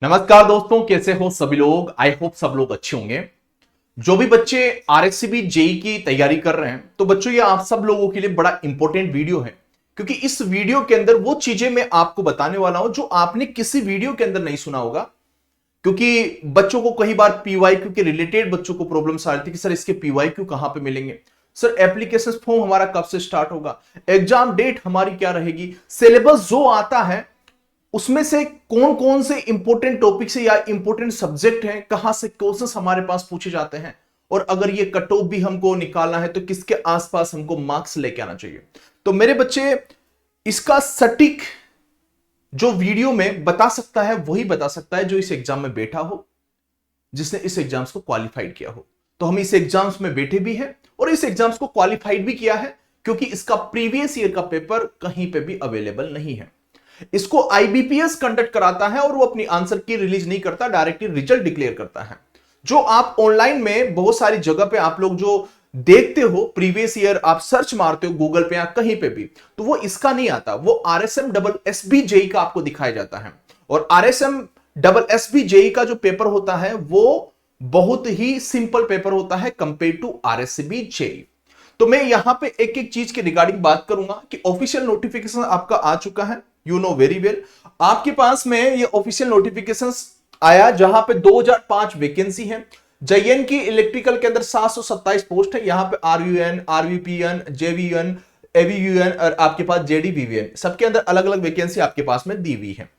नमस्कार दोस्तों, कैसे हो सभी लोग। आई होप सब लोग अच्छे होंगे। जो भी बच्चे आरएससीबी जेई की तैयारी कर रहे हैं, तो बच्चों ये आप सब लोगों के लिए बड़ा इंपॉर्टेंट वीडियो है, क्योंकि इस वीडियो के अंदर वो चीजें मैं आपको बताने वाला हूं जो आपने किसी वीडियो के अंदर नहीं सुना होगा। क्योंकि बच्चों को कई बार पीवाईक्यू के रिलेटेड बच्चों को प्रॉब्लम्स आ रही थी कि सर इसके पीवाईक्यू कहां पे मिलेंगे, सर एप्लीकेशन फॉर्म हमारा कब से स्टार्ट होगा, एग्जाम डेट हमारी क्या रहेगी, सिलेबस जो आता है उसमें से कौन कौन से इंपॉर्टेंट टॉपिक से या इंपॉर्टेंट सब्जेक्ट हैं, कहां से क्वेश्चंस हमारे पास पूछे जाते हैं, और अगर ये कट ऑफ भी हमको निकालना है तो किसके आसपास हमको मार्क्स लेके आना चाहिए। तो मेरे बच्चे, इसका सटीक जो वीडियो में बता सकता है वही बता सकता है जो इस एग्जाम में बैठा हो, जिसने इस एग्जाम्स को क्वालिफाइड किया हो। तो हम इस एग्जाम्स में बैठे भी हैं और इस एग्जाम्स को क्वालिफाइड भी किया है, क्योंकि इसका प्रीवियस ईयर का पेपर कहीं पे भी अवेलेबल नहीं है। इसको आईबीपीएस कंडक्ट कराता है और वो अपनी आंसर की रिलीज नहीं करता, डायरेक्टली रिजल्ट डिक्लेयर करता है। जो आप ऑनलाइन में बहुत सारी जगह पे आप लोग जो देखते हो, प्रीवियस ईयर आप सर्च मारते हो गूगल पे या कहीं पे भी, तो वो इसका नहीं आता, वो आरएसएम डबल एसबी जेई का आपको दिखाया जाता है। और आरएसएम डबल एसबी जेई का जो पेपर होता है वो बहुत ही सिंपल पेपर होता है कंपेयर टू आरएसबी जेई। तो मैं यहां पे एक एक चीज के रिगार्डिंग बात करूंगा कि ऑफिशियल नोटिफिकेशन आपका आ चुका है, यू नो वेरी वेल। आपके पास में ये ऑफिशियल नोटिफिकेशंस आया जहां पे 2005 वैकेंसी है। जेएन की इलेक्ट्रिकल के अंदर 727 पोस्ट है। यहां पे आरयूएन, आरवीपीएन, जेवीएन, एवीयूएन और आपके पास जेडीवीवीएन, सबके अंदर अलग अलग वैकेंसी आपके पास में दी हुई है।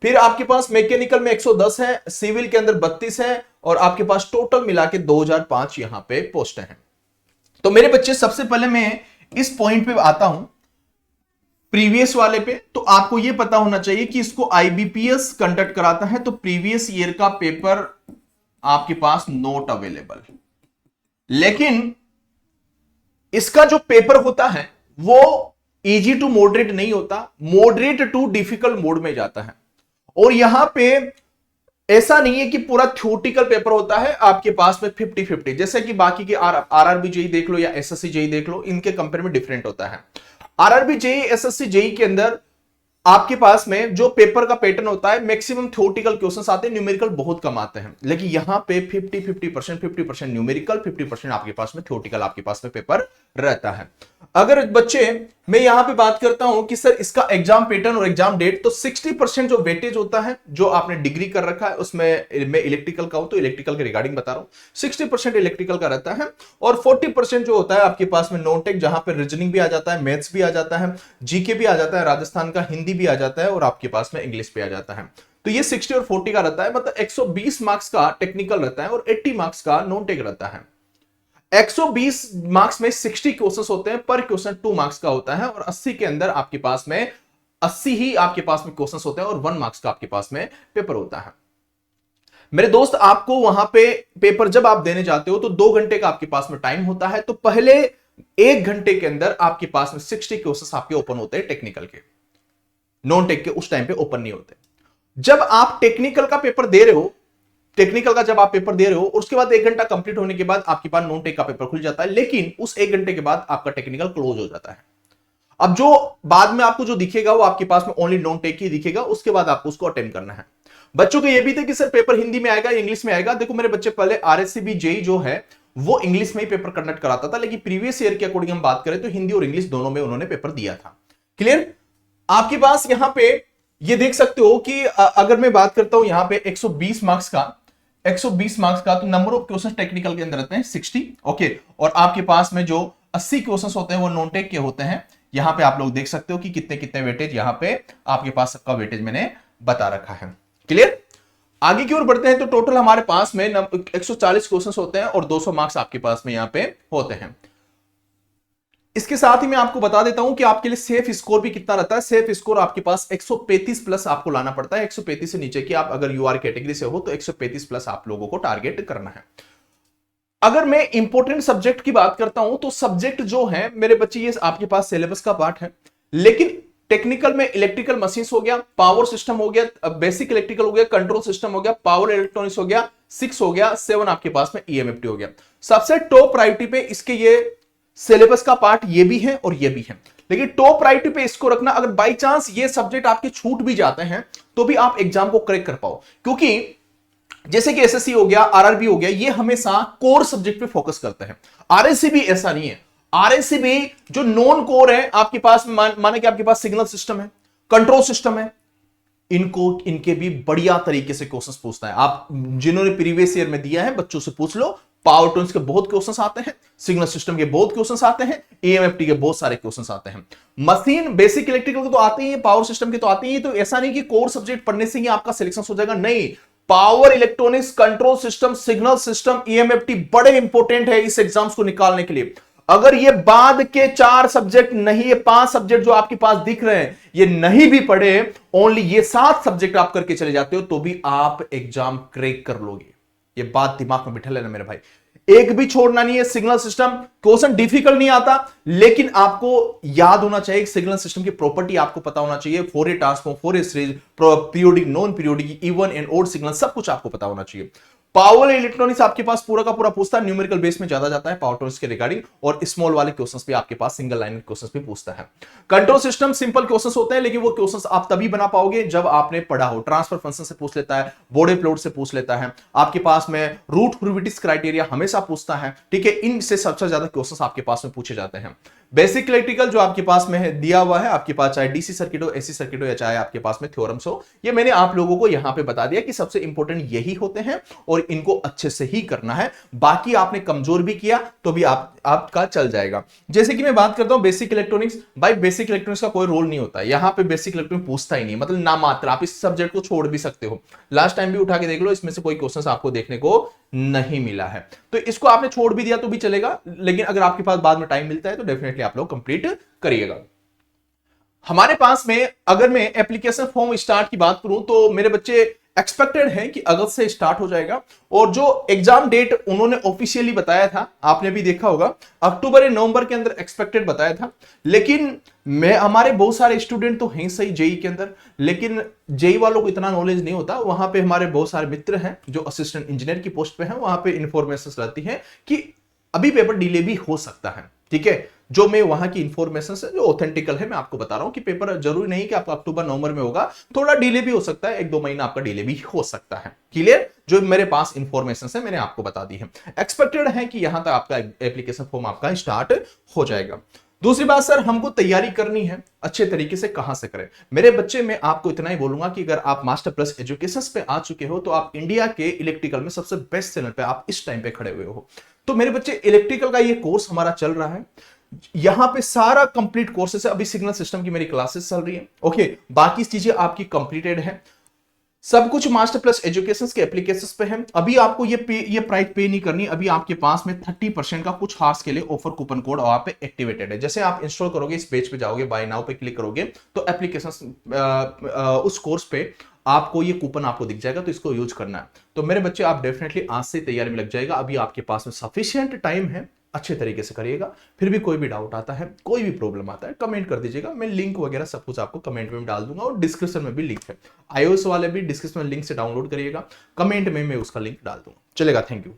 फिर आपके पास मैकेनिकल में 110 है, सिविल के अंदर 32 है, और आपके पास टोटल मिला के 2005 यहां पे पोस्ट है। तो मेरे बच्चे, सबसे पहले मैं इस पॉइंट पे आता हूं, प्रीवियस वाले पे। तो आपको यह पता होना चाहिए कि इसको आईबीपीएस कंडक्ट कराता है, तो प्रीवियस ईयर का पेपर आपके पास नॉट अवेलेबल। लेकिन इसका जो पेपर होता है वो इजी टू मॉडरेट नहीं होता, मॉडरेट टू डिफिकल्ट मोड में जाता है। और यहां पे ऐसा नहीं है कि पूरा थ्योरेटिकल पेपर होता है आपके पास में 50-50, जैसे कि बाकी के आरआरबी जेई देख लो या एसएससी जेई देख लो, इनके कंपेयर में डिफरेंट होता है। आरआरबी जेई, एसएससी जेई के अंदर आपके पास में जो पेपर का पैटर्न होता है, मैक्सिमम थ्योरेटिकल क्वेश्चंस आते हैं, न्यूमेरिकल बहुत कम आते हैं। लेकिन यहां पे 50% न्यूमेरिकल, 50% आपके पास में थ्योरेटिकल आपके पास में पेपर रहता है। अगर बच्चे, मैं यहां पे बात करता हूं कि सर इसका एग्जाम पैटर्न और एग्जाम डेट, तो 60% जो वेटेज होता है, जो आपने डिग्री कर रखा है उसमें, मैं इलेक्ट्रिकल का हूं तो इलेक्ट्रिकल के रिगार्डिंग बता रहा हूं, 60% इलेक्ट्रिकल का रहता है। और 40% जो होता है आपके पास में नॉन टेक, जहां पर रीजनिंग भी आ जाता है, मैथ्स भी आ जाता है, जीके भी आ जाता है, राजस्थान का हिंदी भी आ जाता है, और आपके पास में इंग्लिश भी आ जाता है। तो ये 60 और 40 का रहता है, मतलब 120 मार्क्स का टेक्निकल रहता है और 80 मार्क्स का नॉन टेक रहता है। 120 मार्क्स में 60 क्वेश्चंस होते हैं, पर क्वेश्चन 2 मार्क्स का होता है, और 80 के अंदर आपके पास में 80 ही आपके पास में क्वेश्चंस होते हैं, और 1 मार्क्स का आपके पास में पेपर होता है। मेरे दोस्त, आपको वहां पे पेपर जब आप देने जाते हो तो 2 घंटे का आपके पास में टाइम होता है। तो पहले 1 घंटे के अंदर आपके पास में 60 क्वेश्चंस आपके ओपन होते हैं टेक्निकल के, नॉन टेक के उस टाइम पे ओपन नहीं होते। जब आप टेक्निकल का पेपर दे रहे हो, टेक्निकल का जब आप पेपर दे रहे हो, और उसके बाद 1 घंटा कंप्लीट होने के बाद आपके पास नॉन टेक का पेपर खुल जाता है, लेकिन उस 1 घंटे के बाद आपका टेक्निकल क्लोज हो जाता है। अब जो बाद में आपको जो दिखेगा वो आपके पास में ओनली नॉन टेक ही दिखेगा, उसके बाद आपको उसको अटेम्प्ट करना है। बच्चों को ये भी थे कि सर पेपर हिंदी में आएगा, इंग्लिश में आएगा। देखो मेरे बच्चे, पहले आरएससीबी जेई जो है वो इंग्लिश में ही पेपर कंडक्ट कराता था, लेकिन प्रीवियस ईयर के अकॉर्डिंग हम बात करें तो हिंदी और इंग्लिश दोनों में उन्होंने पेपर दिया था। क्लियर? आपके पास यहां पे ये देख सकते हो कि अगर मैं बात करता हूं यहां पे 120 मार्क्स का, 120 मार्क्स का, तो नंबर ऑफ क्वेश्चन टेक्निकल के अंदर रहते हैं 60, ओके। और आपके पास में जो 80 क्वेश्चन होते हैं वो नॉन टेक के होते हैं। यहां पे आप लोग देख सकते हो कि कितने कितने वेटेज यहां पे आपके पास सबका वेटेज मैंने बता रखा है। क्लियर? आगे की ओर बढ़ते हैं तो टोटल हमारे पास में 140 क्वेश्चन होते हैं और 200 मार्क्स आपके पास में यहां पे होते हैं। इसके साथ ही मैं आपको बता देता हूं कि आपके लिए सेफ स्कोर भी कितना रहता है। सेफ स्कोर आपके पास 135 प्लस आपको लाना पड़ता है। 135 से नीचे की आप अगर यूआर कैटेगरी से हो तो 135 प्लस आप लोगों को टारगेट करना है। अगर मैं इंपॉर्टेंट सब्जेक्ट की बात करता हूं तो सब्जेक्ट जो है मेरे बच्चे, ये आपके पास सिलेबस का पार्ट है, लेकिन टेक्निकल में इलेक्ट्रिकल मशीन्स हो गया, पावर सिस्टम हो गया, बेसिक इलेक्ट्रिकल हो गया, कंट्रोल सिस्टम हो गया, पावर इलेक्ट्रॉनिक्स हो गया, 6 हो गया, 7 आपके पास में ईएमएफटी हो गया। सबसे टॉप प्रायोरिटी पे इसके ये सिलेबस का पार्ट ये भी है और ये भी है। लेकिन टॉप प्रायोरिटी पे इसको रखना। अगर बाई चांस ये सब्जेक्ट आपके छूट भी जाते हैं तो भी आप एग्जाम को क्रैक कर पाओ, क्योंकि जैसे कि एसएससी हो गया, आरआरबी हो गया, ये हमेशा कोर सब्जेक्ट पे फोकस करते हैं। आरएससीबी ऐसा नहीं है। आरएससीबी जो नॉन कोर है आपके पास, माने कि आपके पास सिग्नल सिस्टम है, कंट्रोल सिस्टम है, इनके भी बढ़िया तरीके से क्वेश्चंस पूछता है। आप जिन्होंने प्रीवियस ईयर में दिया है बच्चों से पूछ लो, पावर टूल्स के बहुत क्वेश्चंस आते हैं, सिग्नल सिस्टम के बहुत क्वेश्चंस आते हैं, एएमएफटी के बहुत सारे क्वेश्चंस आते हैं। मशीन बेसिक इलेक्ट्रिकल के तो आते ही है, पावर सिस्टम के तो आते ही, तो ऐसा नहीं कि कोर सब्जेक्ट पढ़ने से ही आपका सिलेक्शन हो जाएगा, नहीं। Power electronics, control system, signal system, EMFT बड़े इंपॉर्टेंट है इस एग्जाम्स को निकालने के लिए। अगर ये बाद के 4 सब्जेक्ट नहीं, ये 5 सब्जेक्ट जो आपके पास दिख रहे हैं, ये नहीं भी पढ़े, ओनली ये 7 सब्जेक्ट आप करके चले जाते हो तो भी आप एग्जाम क्रैक कर लोगे। ये बात दिमाग में बिठा लेना मेरे भाई, एक भी छोड़ना नहीं है। सिग्नल सिस्टम क्वेश्चन डिफिकल्ट नहीं आता, लेकिन आपको याद होना चाहिए सिग्नल सिस्टम की प्रॉपर्टी आपको पता होना चाहिए। Fourier transform, Fourier series, periodic, non periodic, even and odd signal, सब कुछ आपको पता होना चाहिए। पावर इलेक्ट्रॉनिक्स आपके पास पूरा का पूरा पूछता है, न्यूमेरिकल बेस में ज्यादा जाता है पावर इलेक्ट्रॉनिक्स के रिगार्डिंग, और स्मॉल वाले क्वेश्चंस भी आपके पास सिंगल लाइन क्वेश्चंस भी पूछता है। कंट्रोल सिस्टम सिंपल क्वेश्चंस होते हैं, लेकिन वो क्वेश्चंस आप तभी बना पाओगे जब आपने पढ़ा हो। ट्रांसफर फंक्शन से पूछ लेता है, बॉडी प्लॉट से पूछ लेता है, आपके पास में रूट ह्यूरिस्टिक क्राइटेरिया हमेशा पूछता है, ठीक है। इनसे सबसे ज्यादा क्वेश्चंस आपके पास में पूछे जाते हैं। बेसिक इलेक्ट्रिकल जो आपके पास में है, दिया हुआ है आपके पास, चाहे डीसी सर्किट हो, एसी सर्किट हो, या चाहे आपके पास में थ्योरम्स हो, ये मैंने आप लोगों को यहां पे बता दिया कि सबसे इंपॉर्टेंट यही होते हैं और इनको अच्छे से ही करना है। बाकी आपने कमजोर भी किया तो भी आपका चल जाएगा। जैसे कि मैं बात करता हूं बेसिक इलेक्ट्रॉनिक्स, भाई बेसिक इलेक्ट्रॉनिक्स का कोई रोल नहीं होता है यहां पे, बेसिक इलेक्ट्रॉनिक्स पूछता ही नहीं, मतलब ना मात्र। आप इस सब्जेक्ट को छोड़ भी सकते हो, लास्ट टाइम भी उठा के देख लो, इसमें से कोई क्वेश्चन आपको देखने को नहीं मिला है, तो इसको आपने छोड़ भी दिया तो भी चलेगा, लेकिन अगर आपके पास बाद में टाइम मिलता है तो डेफिनेटली आप लोग कंप्लीट करिएगा। हमारे पास में अगर मैं एप्लीकेशन फॉर्म स्टार्ट की बात करूं तो मेरे बच्चे एक्सपेक्टेड है कि अगस्त से स्टार्ट हो जाएगा, और जो एग्जाम डेट उन्होंने ऑफिशियली बताया था, आपने भी देखा होगा, अक्टूबर या नवंबर के अंदर एक्सपेक्टेड बताया था। लेकिन हमारे बहुत सारे स्टूडेंट तो हैं सही जेई के अंदर, लेकिन जेई वालों को इतना नॉलेज नहीं होता। वहां पे हमारे बहुत सारे मित्र हैं जो असिस्टेंट इंजीनियर की पोस्ट पे हैं, वहां पे इंफॉर्मेशन रहती है कि अभी पेपर डिले भी हो सकता है, ठीक है। जो मैं वहां की इंफॉर्मेशन से जो ऑथेंटिकल है मैं आपको बता रहा हूं कि पेपर जरूरी नहीं कि आपका अक्टूबर नवंबर में होगा, थोड़ा डिले भी हो सकता है, 1-2 महीना आपका डिले भी हो सकता है। क्लियर? जो मेरे पास इंफॉर्मेशन है मैंने आपको बता दी है। एक्सपेक्टेड है कि यहां तक आपका एप्लीकेशन फॉर्म आपका स्टार्ट हो जाएगा। दूसरी बात सर, हमको तैयारी करनी है अच्छे तरीके से, कहां से करें? मेरे बच्चे, मैं आपको इतना ही बोलूंगा कि अगर आप मास्टर प्लस एजुकेशन पे आ चुके हो तो आप इंडिया के इलेक्ट्रिकल में सबसे बेस्ट चैनल पे आप इस टाइम पे खड़े हुए हो। तो मेरे बच्चे, इलेक्ट्रिकल का ये कोर्स हमारा चल रहा है, यहां पे सारा कंप्लीट कोर्सेस है। अभी सिग्नल सिस्टम की मेरी क्लासेस चल रही है, ओके। बाकी चीजें आपकी कंप्लीटेड है, सब कुछ मास्टर प्लस एजुकेशन के एप्लीकेशंस पे है। अभी आपको ये प्राइस पे नहीं करनी, अभी आपके पास में 30% का कुछ हार्स के लिए ऑफर कूपन कोड वहां पे एक्टिवेटेड है। जैसे आप इंस्टॉल करोगे, इस पेज पे जाओगे, बाय नाउ पे क्लिक करोगे तो एप्लीकेशन उस कोर्स पे आपको ये कूपन आपको दिख जाएगा, तो इसको यूज करना है। तो मेरे बच्चे, आप डेफिनेटली आज से तैयारी में लग जाएगा। अभी आपके पास में सफिशिएंट टाइम है, अच्छे तरीके से करिएगा। फिर भी कोई भी डाउट आता है, कोई भी प्रॉब्लम आता है, कमेंट कर दीजिएगा। मैं लिंक वगैरह सब कुछ आपको कमेंट में डाल दूंगा, और डिस्क्रिप्शन में भी लिंक है। iOS वाले भी डिस्क्रिप्शन में लिंक से डाउनलोड करिएगा, कमेंट में मैं उसका लिंक डाल दूंगा। चलेगा, थैंक यू।